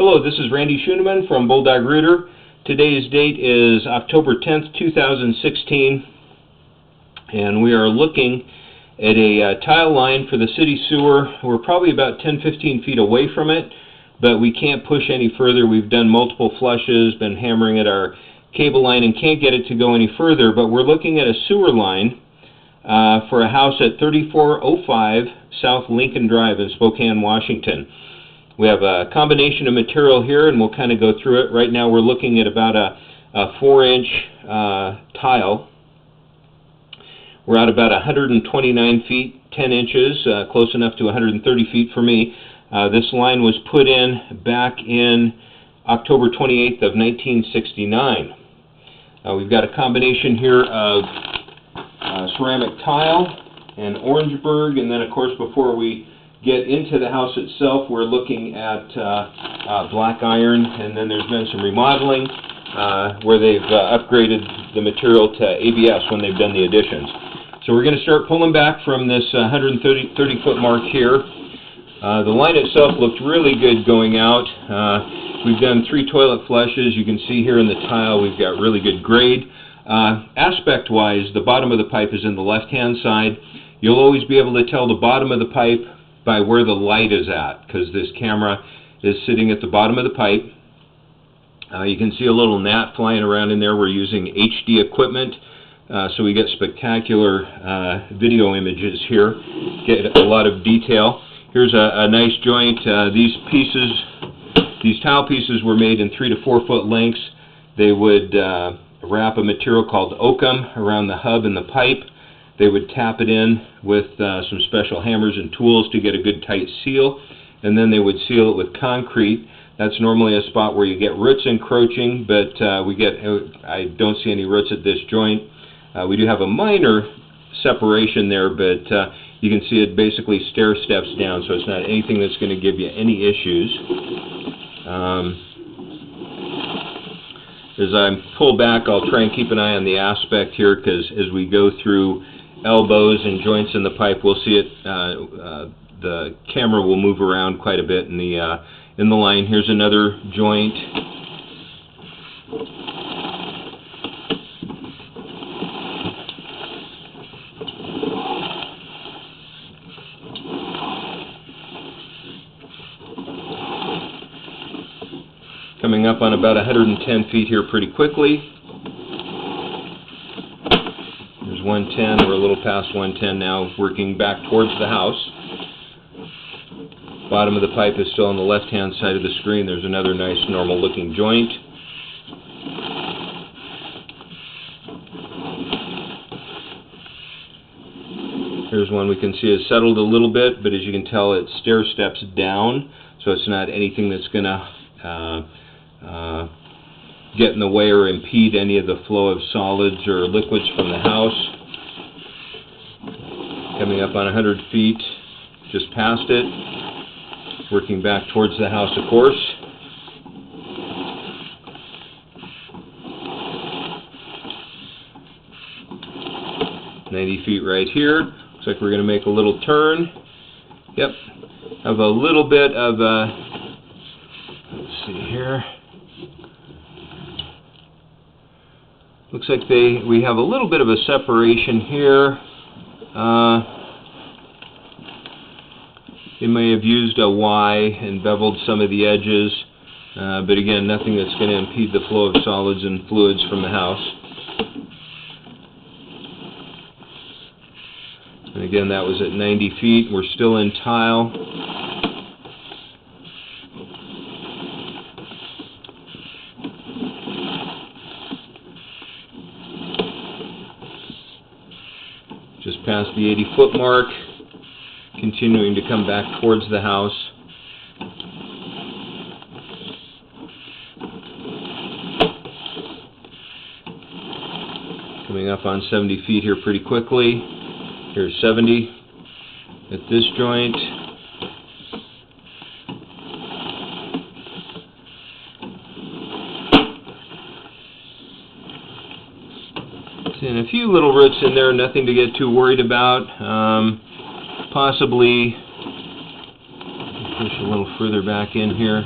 Hello, this is Randy Schoeneman from Bulldog Rooter. Today's date is October 10th, 2016, and we are looking at a tile line for the city sewer. We're probably about 10-15 feet away from it, but we can't push any further. We've done multiple flushes, been hammering at our cable line, and can't get it to go any further, but we're looking at a sewer line for a house at 3405 South Lincoln Drive in Spokane, Washington. We have a combination of material here, and we'll kind of go through it. Right now we're looking at about a 4-inch tile. We're at about 129 feet, 10 inches, close enough to 130 feet for me. This line was put in back in October 28th of 1969. We've got a combination here of ceramic tile and Orangeburg, and then of course before we get into the house itself, we're looking at black iron, and then there's been some remodeling where they've upgraded the material to ABS when they've done the additions. So we're going to start pulling back from this 130-foot mark here. The line itself looked really good going out. We've done 3 toilet flushes. You can see here in the tile we've got really good grade. Aspect-wise, the bottom of the pipe is in the left-hand side. You'll always be able to tell the bottom of the pipe by where the light is at, because this camera is sitting at the bottom of the pipe. You can see a little gnat flying around in there. We're using HD equipment, so we get spectacular video images here, get a lot of detail. Here's a nice joint. These tile pieces were made in 3 to 4 foot lengths. They would wrap a material called oakum around the hub and the pipe. They would tap it in with some special hammers and tools to get a good tight seal, and then they would seal it with concrete. That's normally a spot where you get roots encroaching, but I don't see any roots at this joint. We do have a minor separation there, but you can see it basically stair steps down, so it's not anything that's going to give you any issues. As I pull back, I'll try and keep an eye on the aspect here, because as we go through elbows and joints in the pipe, we'll see it. The camera will move around quite a bit in the line. Here's another joint. Coming up on about 110 feet here pretty quickly. There's 110, we're a little past 110 now, working back towards the house. Bottom of the pipe is still on the left-hand side of the screen. There's another nice normal-looking joint. Here's one we can see is settled a little bit, but as you can tell, it stair steps down, so it's not anything that's going to get in the way or impede any of the flow of solids or liquids from the house. Coming up on 100 feet, just past it, working back towards the house, of course. $90 feet right here. Looks like we're going to make a little turn. Yep, have a little bit of let's see here. Looks like we have a little bit of a separation here. They may have used a Y and beveled some of the edges, but again, nothing that's going to impede the flow of solids and fluids from the house. And again, that was at 90 feet. We're still in tile. Just past the 80-foot mark, continuing to come back towards the house. Coming up on 70 feet here pretty quickly. Here's 70 at this joint. And a few little roots in there, nothing to get too worried about. Possibly push a little further back in here.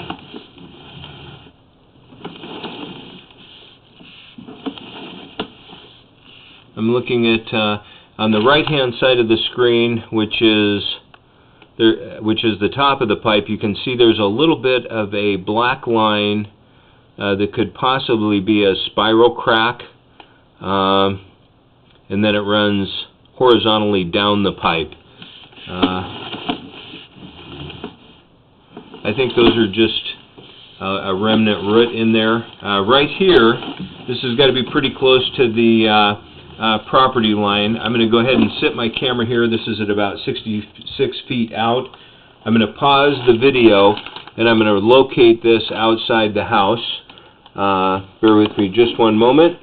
I'm looking at on the right-hand side of the screen, which is the top of the pipe. You can see there's a little bit of a black line that could possibly be a spiral crack, and then it runs horizontally down the pipe. I think those are just a remnant root in there. Right here, this has got to be pretty close to the property line. I'm going to go ahead and sit my camera here. This is at about 66 feet out. I'm going to pause the video, and I'm going to locate this outside the house. Bear with me just one moment.